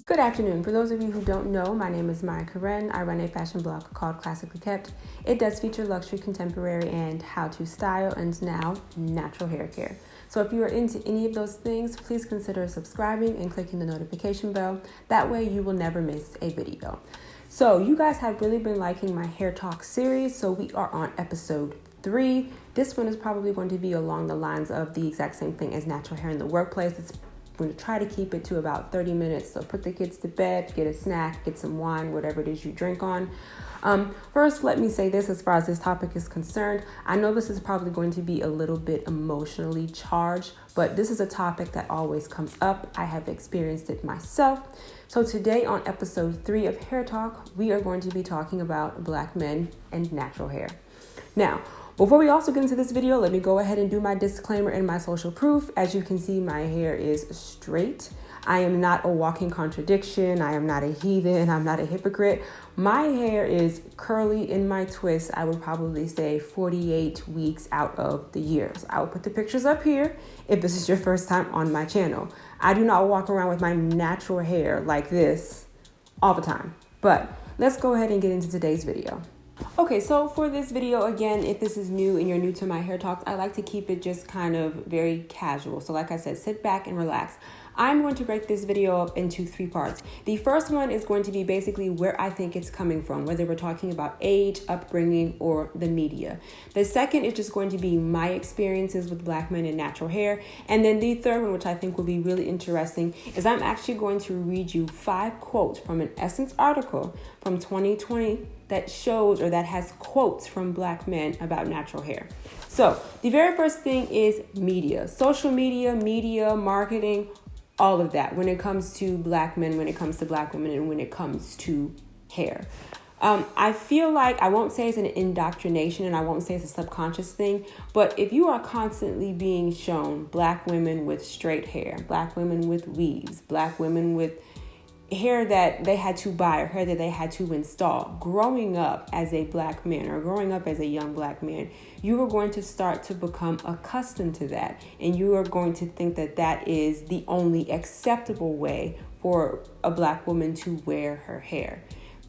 Good afternoon. For those of you who don't know, my name is Maya Karen. I run a fashion blog called Classically Kept. It does feature luxury, contemporary, and how to style, and now natural hair care. So if you are into any of those things, please consider subscribing and clicking the notification bell. That way you will never miss a video. So you guys have really been liking my hair talk series. So we are on episode 3. This one is probably going to be along the lines of the exact same thing as natural hair in the workplace. I'm going to try to keep it to about 30 minutes. So put the kids to bed, get a snack, get some wine, whatever it is you drink on. First, let me say this as far as this topic is concerned. I know this is probably going to be a little bit emotionally charged, but this is a topic that always comes up. I have experienced it myself. So today on episode 3 of Hair Talk, we are going to be talking about Black men and natural hair. Now, before we also get into this video, let me go ahead and do my disclaimer and my social proof. As you can see, my hair is straight. I am not a walking contradiction. I am not a heathen. I'm not a hypocrite. My hair is curly in my twist. I would probably say 48 weeks out of the year. So I will put the pictures up here if this is your first time on my channel. I do not walk around with my natural hair like this all the time. But let's go ahead and get into today's video. Okay, so for this video, again, if this is new and you're new to my hair talks, I like to keep it just kind of very casual. So like I said, sit back and relax. I'm going to break this video up into 3 parts. The first one is going to be basically where I think it's coming from, whether we're talking about age, upbringing, or the media. The second is just going to be my experiences with Black men and natural hair. And then the third one, which I think will be really interesting, is I'm actually going to read you 5 quotes from an Essence article from 2020 that shows or that has quotes from Black men about natural hair. So the very first thing is media, social media, marketing, all of that when it comes to Black men, when it comes to Black women, and when it comes to hair. I feel like, I won't say it's an indoctrination and I won't say it's a subconscious thing, but if you are constantly being shown Black women with straight hair, Black women with weaves, Black women with hair that they had to buy or hair that they had to install, growing up as a Black man or growing up as a young Black man, you are going to start to become accustomed to that. And you are going to think that that is the only acceptable way for a Black woman to wear her hair.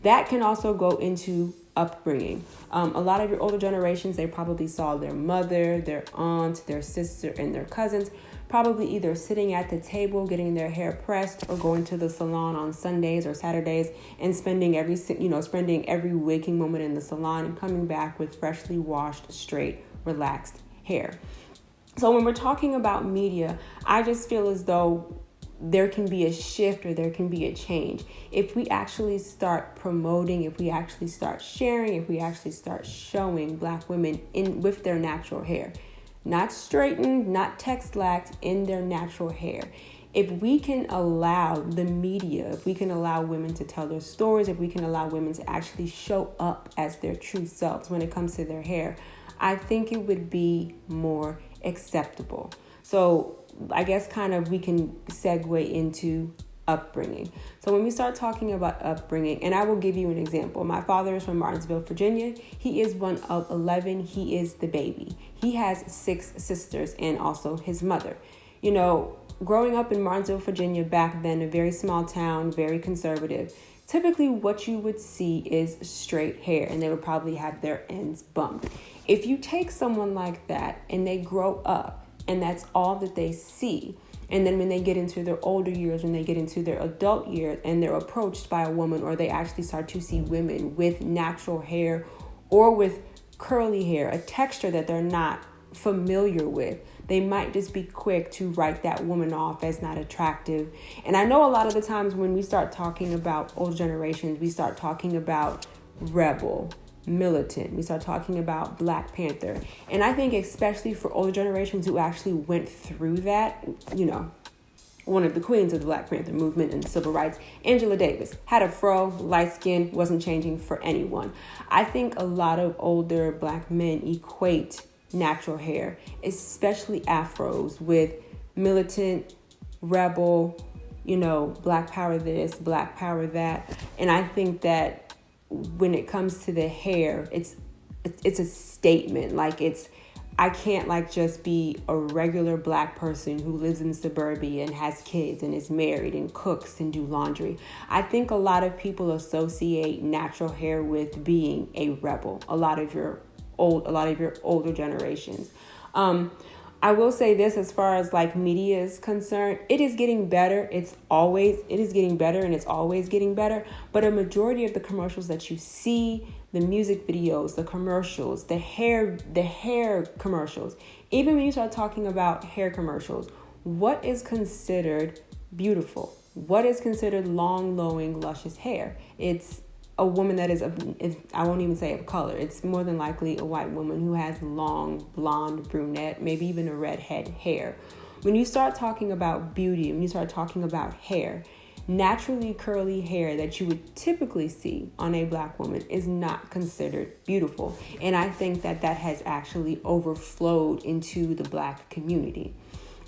That can also go into upbringing. A lot of your older generations, they probably saw their mother, their aunt, their sister, and their cousins probably either sitting at the table getting their hair pressed or going to the salon on Sundays or Saturdays and spending every waking moment in the salon and coming back with freshly washed, straight, relaxed hair. So when we're talking about media, I just feel as though there can be a shift or there can be a change. If we actually start promoting, if we actually start sharing, if we actually start showing Black women with their natural hair, not straightened, not text-lacked, in their natural hair. If we can allow the media, if we can allow women to tell their stories, if we can allow women to actually show up as their true selves when it comes to their hair, I think it would be more acceptable. So I guess kind of we can segue into upbringing. So when we start talking about upbringing, and I will give you an example. My father is from Martinsville, Virginia. He is one of 11. He is the baby. He has 6 sisters and also his mother. You know, growing up in Martinsville, Virginia back then, a very small town, very conservative, typically what you would see is straight hair, and they would probably have their ends bumped. If you take someone like that and they grow up and that's all that they see, and then when they get into their older years, when they get into their adult years and they're approached by a woman, or they actually start to see women with natural hair or with curly hair, a texture that they're not familiar with, they might just be quick to write that woman off as not attractive. And I know a lot of the times when we start talking about old generations, we start talking about rebel, militant, we start talking about Black Panther. And I think especially for older generations who actually went through that, you know, one of the queens of the Black Panther movement and civil rights, Angela Davis, had a fro, light skin, wasn't changing for anyone. I think a lot of older Black men equate natural hair, especially afros, with militant, rebel, you know, Black power this, Black power that. And I think that when it comes to the hair, it's a statement. Like, it's I can't like just be a regular black person who lives in suburbia and has kids and is married and cooks and do laundry. I think a lot of people associate natural hair with being a rebel. A lot of your older generations. I will say this, as far as like media is concerned, it is getting better. It is getting better, and it's always getting better. But a majority of the commercials that you see, the music videos, the commercials, the hair commercials, even when you start talking about hair commercials, what is considered beautiful? What is considered long, flowing, luscious hair? It's a woman that is I won't even say of color. It's more than likely a white woman who has long, blonde, brunette, maybe even a redhead hair. When you start talking about beauty, when you start talking about hair, naturally curly hair that you would typically see on a black woman is not considered beautiful. And I think that has actually overflowed into the black community.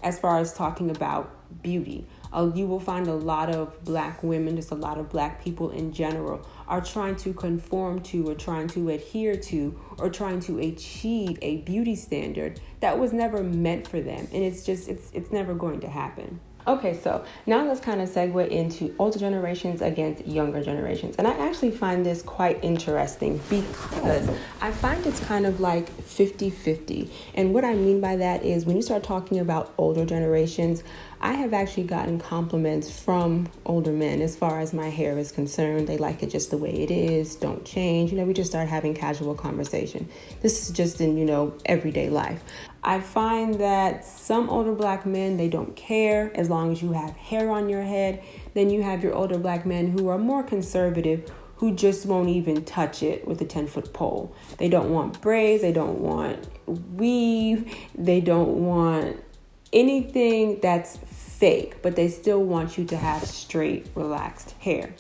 As far as talking about beauty, you will find a lot of black women, just a lot of black people in general, are trying to conform to, or trying to adhere to, or trying to achieve a beauty standard that was never meant for them. And it's never going to happen. Okay, so now let's kind of segue into older generations against younger generations. And I actually find this quite interesting because I find it's kind of like 50-50. And what I mean by that is when you start talking about older generations, I have actually gotten compliments from older men as far as my hair is concerned. They like it just the way it is, don't change. We just start having casual conversation. This is just in, everyday life. I find that some older black men, they don't care as long as you have hair on your head. Then you have your older black men who are more conservative, who just won't even touch it with a 10-foot pole. They don't want braids. They don't want weave. They don't want anything that's fake, but they still want you to have straight, relaxed hair.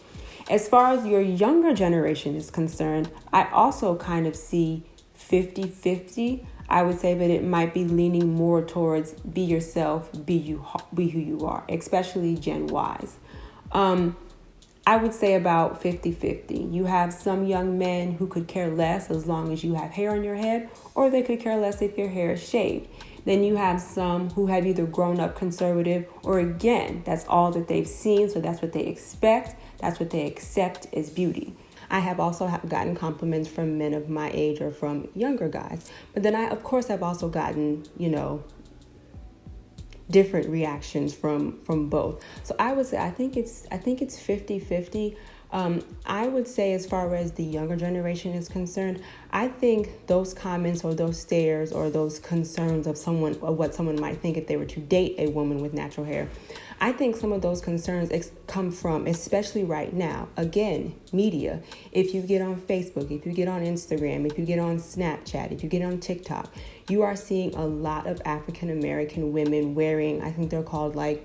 As far as your younger generation is concerned, I also kind of see 50-50. I would say that it might be leaning more towards be yourself, be who you are, especially Gen Ys. I would say about 50-50. You have some young men who could care less as long as you have hair on your head, or they could care less if your hair is shaved. Then you have some who have either grown up conservative, or again, that's all that they've seen, so that's what they expect, that's what they accept as beauty. I have also gotten compliments from men of my age or from younger guys. But then of course, I've also gotten, different reactions from both. So I would say, I think it's 50-50. I would say as far as the younger generation is concerned, I think those comments or those stares or those concerns of what someone might think if they were to date a woman with natural hair, I think some of those concerns come from, especially right now, again, media. If you get on Facebook, if you get on Instagram, if you get on Snapchat, if you get on TikTok, you are seeing a lot of African American women wearing, I think they're called like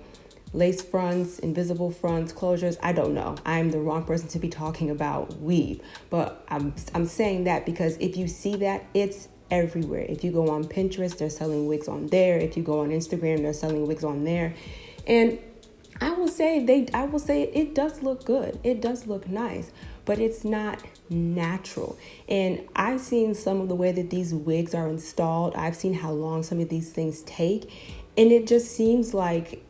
lace fronts, invisible fronts, closures. I don't know. I'm the wrong person to be talking about weave. But I'm saying that because if you see that, it's everywhere. If you go on Pinterest, they're selling wigs on there. If you go on Instagram, they're selling wigs on there. And I will say it does look good. It does look nice, but it's not natural. And I've seen some of the way that these wigs are installed. I've seen how long some of these things take. And it just seems like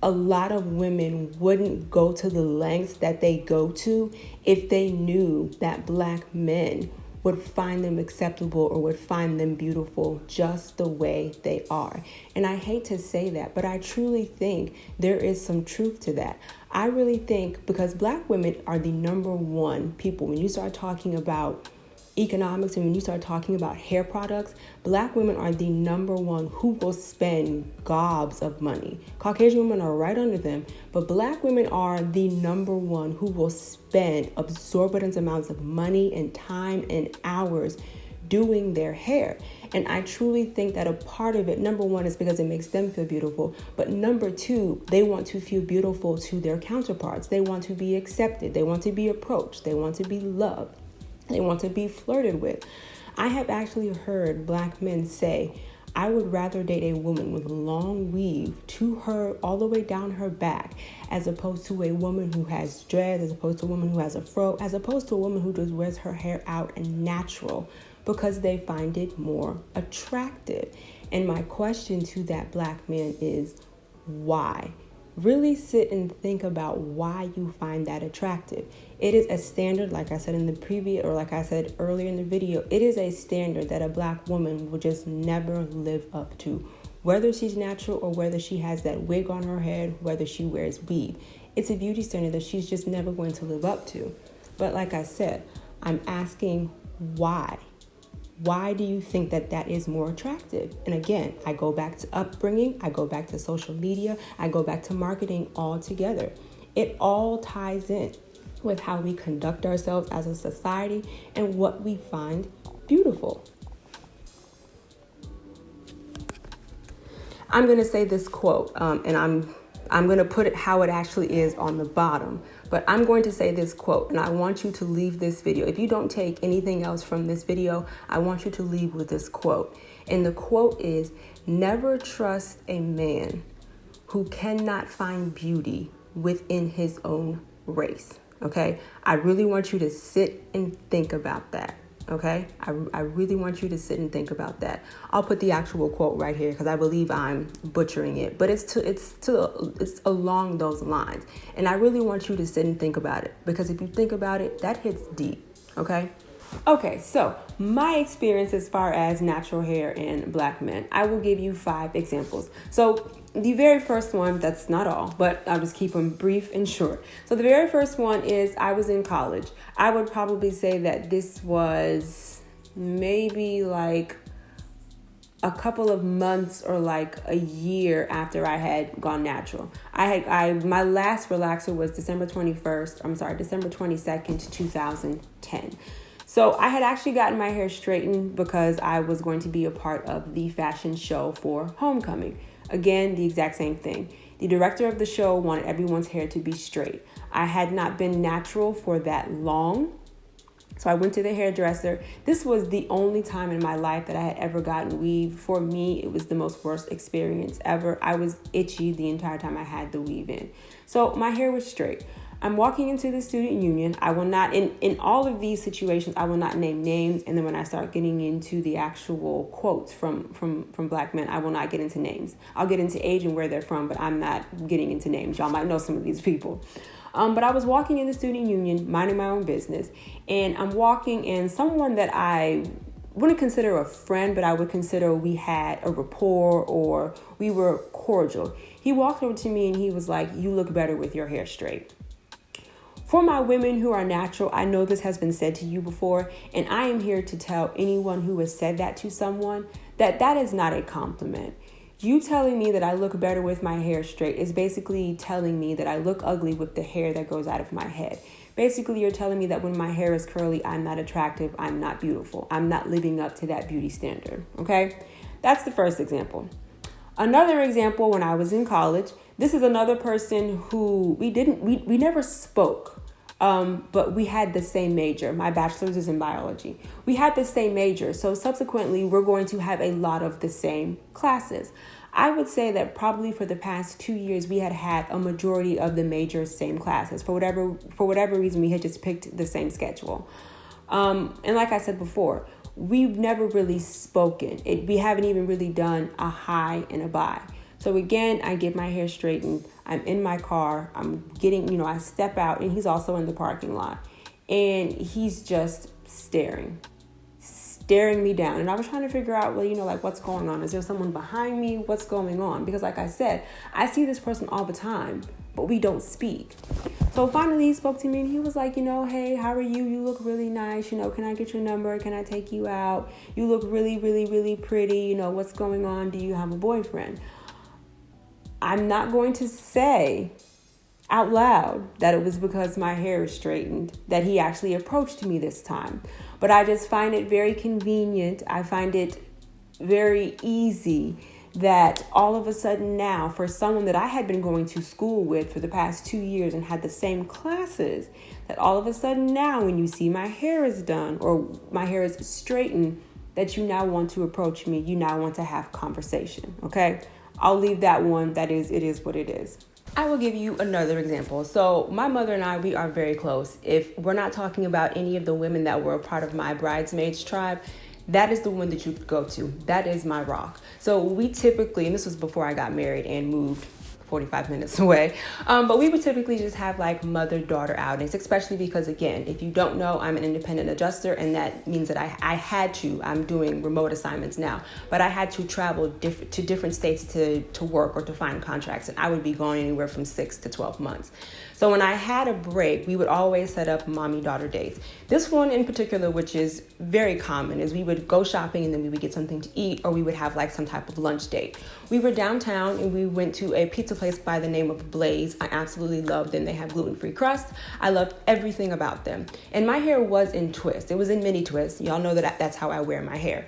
a lot of women wouldn't go to the lengths that they go to if they knew that black men would find them acceptable or would find them beautiful just the way they are. And I hate to say that, but I truly think there is some truth to that. I really think because black women are the number one people, when you start talking about economics and when you start talking about hair products, black women are the number one who will spend gobs of money. Caucasian women are right under them, but black women are the number one who will spend exorbitant amounts of money and time and hours doing their hair. And I truly think that a part of it, number one, is because it makes them feel beautiful. But number two, they want to feel beautiful to their counterparts. They want to be accepted. They want to be approached. They want to be loved. They want to be flirted with. I have actually heard black men say, I would rather date a woman with long weave to her all the way down her back, as opposed to a woman who has dreads, as opposed to a woman who has a fro, as opposed to a woman who just wears her hair out and natural because they find it more attractive. And my question to that black man is, why? Really sit and think about why you find that attractive. It is a standard, like I said in the previous, or like I said earlier in the video, it is a standard that a black woman will just never live up to. Whether she's natural or whether she has that wig on her head, whether she wears weave. It's a beauty standard that she's just never going to live up to. But like I said, I'm asking why. Why do you think that that is more attractive? And again, I go back to upbringing, I go back to social media, I go back to marketing altogether. It all ties in with how we conduct ourselves as a society and what we find beautiful. I'm going to say this quote, and I'm going to put it how it actually is on the bottom. But I'm going to say this quote, and I want you to leave this video. If you don't take anything else from this video, I want you to leave with this quote. And the quote is, never trust a man who cannot find beauty within his own race. Okay? I really want you to sit and think about that. Okay? I really want you to sit and think about that. I'll put the actual quote right here because I believe I'm butchering it, but it's along those lines. And I really want you to sit and think about it, because if you think about it, that hits deep. Okay? Okay, so my experience as far as natural hair and black men, I will give you 5 examples. So the very first one, that's not all, but I'll just keep them brief and short. So the very first one is I was in college. I would probably say that this was maybe like a couple of months or like a year after I had gone natural. My last relaxer was December 22nd, 2010. So I had actually gotten my hair straightened because I was going to be a part of the fashion show for Homecoming. Again, the exact same thing. The director of the show wanted everyone's hair to be straight. I had not been natural for that long, so I went to the hairdresser. This was the only time in my life that I had ever gotten weave. For me, it was the most worst experience ever. I was itchy the entire time I had the weave in. So my hair was straight. I'm walking into the student union. I will not, in all of these situations, I will not name names. And then when I start getting into the actual quotes from black men, I will not get into names. I'll get into age and where they're from, but I'm not getting into names. Y'all might know some of these people. But I was walking in the student union, minding my own business. And I'm walking, and someone that I wouldn't consider a friend, but I would consider we had a rapport or we were cordial. He walked over to me and he was like, "You look better with your hair straight." For my women who are natural, I know this has been said to you before, and I am here to tell anyone who has said that to someone that that is not a compliment. You telling me that I look better with my hair straight is basically telling me that I look ugly with the hair that goes out of my head. Basically, you're telling me that when my hair is curly, I'm not attractive, I'm not beautiful. I'm not living up to that beauty standard, okay? That's the first example. Another example, when I was in college, this is another person who we never spoke. But we had the same major. My bachelor's is in biology. We had the same major. So subsequently, we're going to have a lot of the same classes. I would say that probably for the past 2 years, we had a majority of the major same classes. For whatever reason, we had just picked the same schedule. And like I said before, we've never really spoken. We haven't even really done a hi and a bye. So again, I get my hair straightened. I'm in my car. I'm getting, I step out, and he's also in the parking lot. And he's just staring me down. And I was trying to figure out, what's going on? Is there someone behind me? What's going on? Because like I said, I see this person all the time, but we don't speak. So finally he spoke to me and he was like, "Hey, how are you? You look really nice. Can I get your number? Can I take you out? You look really, really, really pretty. What's going on? Do you have a boyfriend?" I'm not going to say out loud that it was because my hair is straightened that he actually approached me this time. But I just find it very convenient. I find it very easy that all of a sudden now, for someone that I had been going to school with for the past 2 years and had the same classes, that all of a sudden now when you see my hair is done or my hair is straightened, that you now want to approach me. You now want to have conversation. Okay? I'll leave that one. It is what it is. I will give you another example. So my mother and I, we are very close. If we're not talking about any of the women that were a part of my bridesmaids tribe, that is the one that you go to. That is my rock. So we typically, and this was before I got married and moved 45 minutes away. But we would typically just have like mother-daughter outings, especially because, again, if you don't know, I'm an independent adjuster, and that means that I'm doing remote assignments now, but I had to travel to different states to work or to find contracts, and I would be going anywhere from 6 to 12 months. So when I had a break, we would always set up mommy-daughter dates. This one in particular, which is very common, is we would go shopping and then we would get something to eat, or we would have like some type of lunch date. We were downtown and we went to a pizza place by the name of Blaze. I absolutely loved them. They have gluten-free crust. I loved everything about them. And my hair was in twists. It was in mini twists. Y'all know that's how I wear my hair.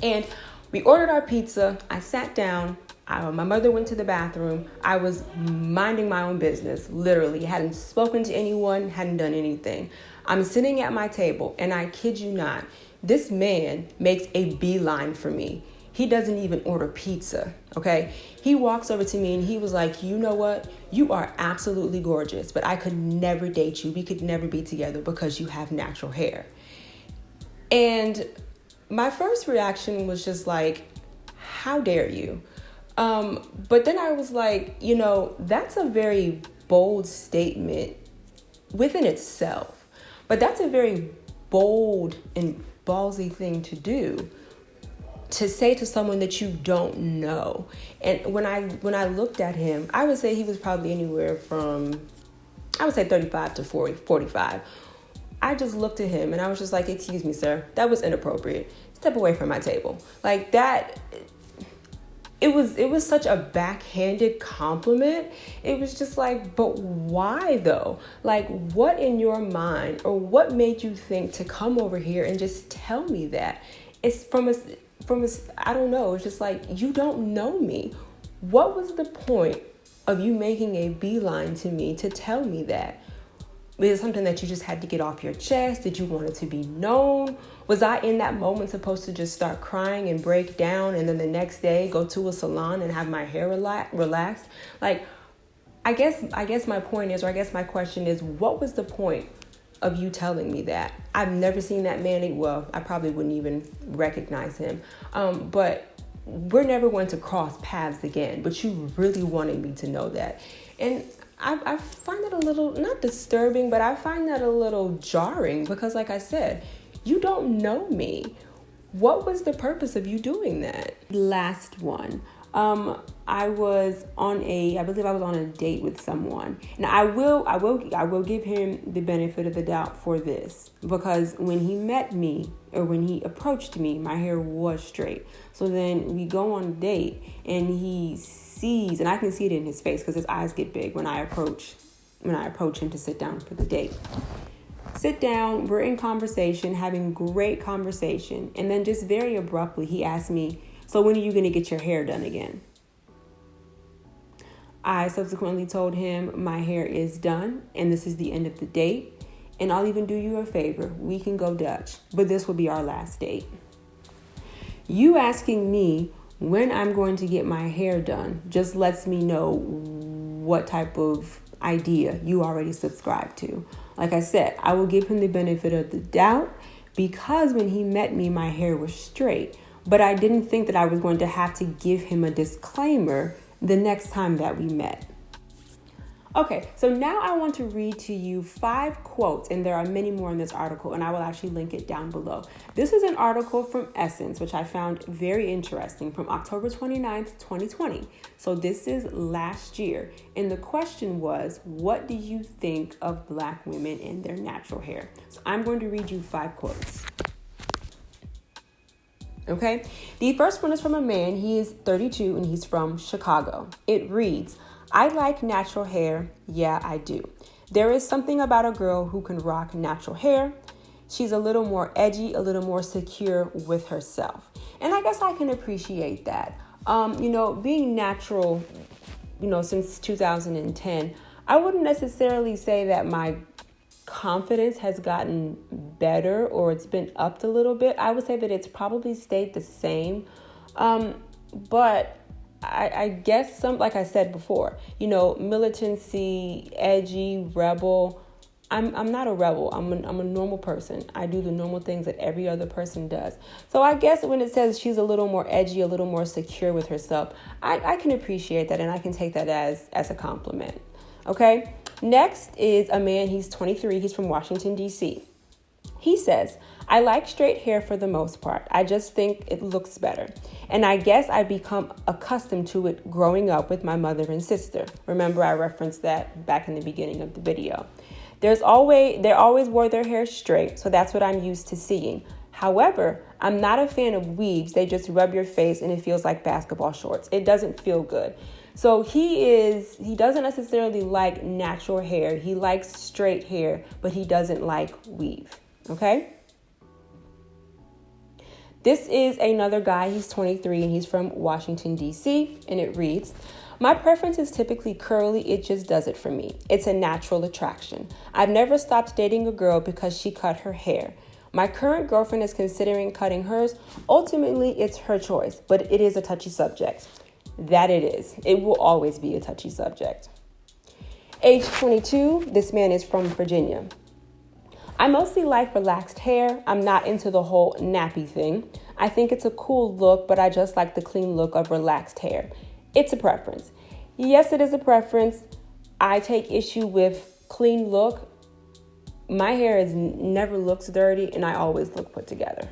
And we ordered our pizza. I sat down. My mother went to the bathroom. I was minding my own business, literally. Hadn't spoken to anyone, hadn't done anything. I'm sitting at my table, and I kid you not, this man makes a beeline for me. He doesn't even order pizza, okay? He walks over to me, and he was like, you know what? You are absolutely gorgeous, but I could never date you. We could never be together because you have natural hair. And my first reaction was just like, how dare you? But then I was like, that's a very bold statement within itself, but that's a very bold and ballsy thing to do, to say to someone that you don't know. And when I looked at him, I would say he was probably anywhere from, 35 to 40, 45. I just looked at him and I was just like, excuse me, sir, that was inappropriate. Step away from my table. Like that. It was such a backhanded compliment. It was just like, but why though? Like, what in your mind, or what made you think to come over here and just tell me that? It's from a, I don't know. It's just like, you don't know me. What was the point of you making a beeline to me to tell me that? Was it something that you just had to get off your chest? Did you want it to be known? Was I in that moment supposed to just start crying and break down, and then the next day go to a salon and have my hair relaxed? Like, I guess my point is, or I guess my question is, what was the point of you telling me that? I've never seen that man. Well, I probably wouldn't even recognize him. But we're never going to cross paths again. But you really wanted me to know that. And I find that a little, not disturbing, but I find that a little jarring because, like I said, you don't know me. What was the purpose of you doing that? Last one. I believe I was on a date with someone. Now I will give him the benefit of the doubt for this, because when he met me, or when he approached me, my hair was straight. So then we go on a date and he sees, and I can see it in his face because his eyes get big when I approach him to sit down for the date. Sit down, we're in conversation, having great conversation, and then just very abruptly he asked me, so when are you going to get your hair done again? I subsequently told him my hair is done and this is the end of the date, and I'll even do you a favor. We can go Dutch, but this will be our last date. You asking me when I'm going to get my hair done just lets me know what type of idea you already subscribe to. Like I said, I will give him the benefit of the doubt because when he met me, my hair was straight. But I didn't think that I was going to have to give him a disclaimer the next time that we met. Okay, so now I want to read to you 5 quotes, and there are many more in this article, and I will actually link it down below. This is an article from Essence, which I found very interesting, from October 29th, 2020. So this is last year, and the question was, what do you think of Black women and their natural hair? So I'm going to read you 5 quotes. Okay, the first one is from a man. He is 32 and he's from Chicago. It reads, I like natural hair. Yeah, I do. There is something about a girl who can rock natural hair. She's a little more edgy, a little more secure with herself. And I guess I can appreciate that. Being natural, since 2010, I wouldn't necessarily say that my confidence has gotten better or it's been upped a little bit. I would say that it's probably stayed the same. But I guess like I said before, militancy, edgy, rebel, I'm not a rebel. I'm a normal person. I do the normal things that every other person does. So I guess when it says she's a little more edgy, a little more secure with herself, I can appreciate that, and I can take that as a compliment. Okay. Next is a man. He's 23. He's from Washington, D.C. He says, I like straight hair for the most part. I just think it looks better. And I guess I become accustomed to it growing up with my mother and sister. Remember, I referenced that back in the beginning of the video. They always wore their hair straight, so that's what I'm used to seeing. However, I'm not a fan of weaves. They just rub your face and it feels like basketball shorts. It doesn't feel good. So he doesn't necessarily like natural hair. He likes straight hair, but he doesn't like weave. Okay? This is another guy. He's 23 and he's from Washington, D.C. And it reads, my preference is typically curly. It just does it for me. It's a natural attraction. I've never stopped dating a girl because she cut her hair. My current girlfriend is considering cutting hers. Ultimately, it's her choice, but it is a touchy subject. That it is. It will always be a touchy subject. Age 22, this man is from Virginia. I mostly like relaxed hair. I'm not into the whole nappy thing. I think it's a cool look, but I just like the clean look of relaxed hair. It's a preference. Yes, it is a preference. I take issue with clean look. My hair never looks dirty, and I always look put together.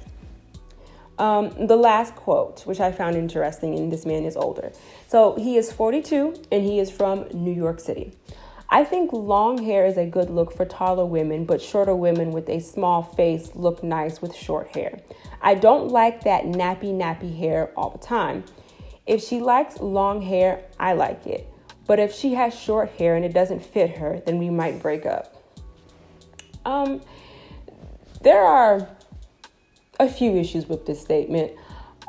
The last quote, which I found interesting, and this man is older. So he is 42, and he is from New York City. I think long hair is a good look for taller women, but shorter women with a small face look nice with short hair. I don't like that nappy hair all the time. If she likes long hair, I like it. But if she has short hair and it doesn't fit her, then we might break up. There are a few issues with this statement.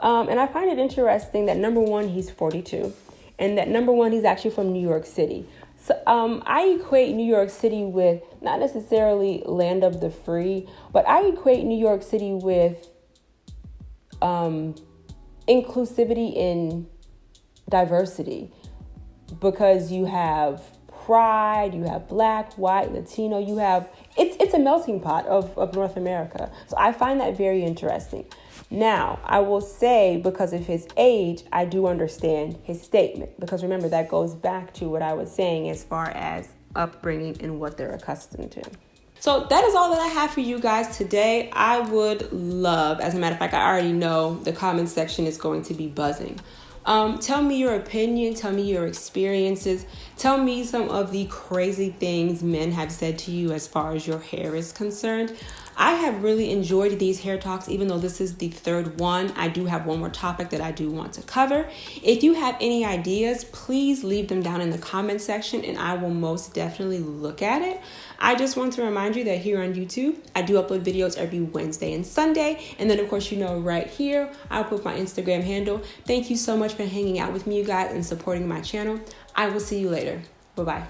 And I find it interesting that number one, he's 42. And that number one, he's actually from New York City. So I equate New York City with not necessarily land of the free, but I equate New York City with inclusivity in diversity, because you have pride, you have black, white, Latino, it's a melting pot of North America. So I find that very interesting. Now, I will say, because of his age, I do understand his statement, because remember, that goes back to what I was saying as far as upbringing and what they're accustomed to. So that is all that I have for you guys today. I would love, as a matter of fact, I already know the comment section is going to be buzzing. Tell me your opinion. Tell me your experiences. Tell me some of the crazy things men have said to you as far as your hair is concerned. I have really enjoyed these hair talks, even though this is the third one. I do have one more topic that I do want to cover. If you have any ideas, please leave them down in the comment section and I will most definitely look at it. I just want to remind you that here on YouTube, I do upload videos every Wednesday and Sunday. And then, of course, right here, I'll put my Instagram handle. Thank you so much for hanging out with me, you guys, and supporting my channel. I will see you later. Bye-bye.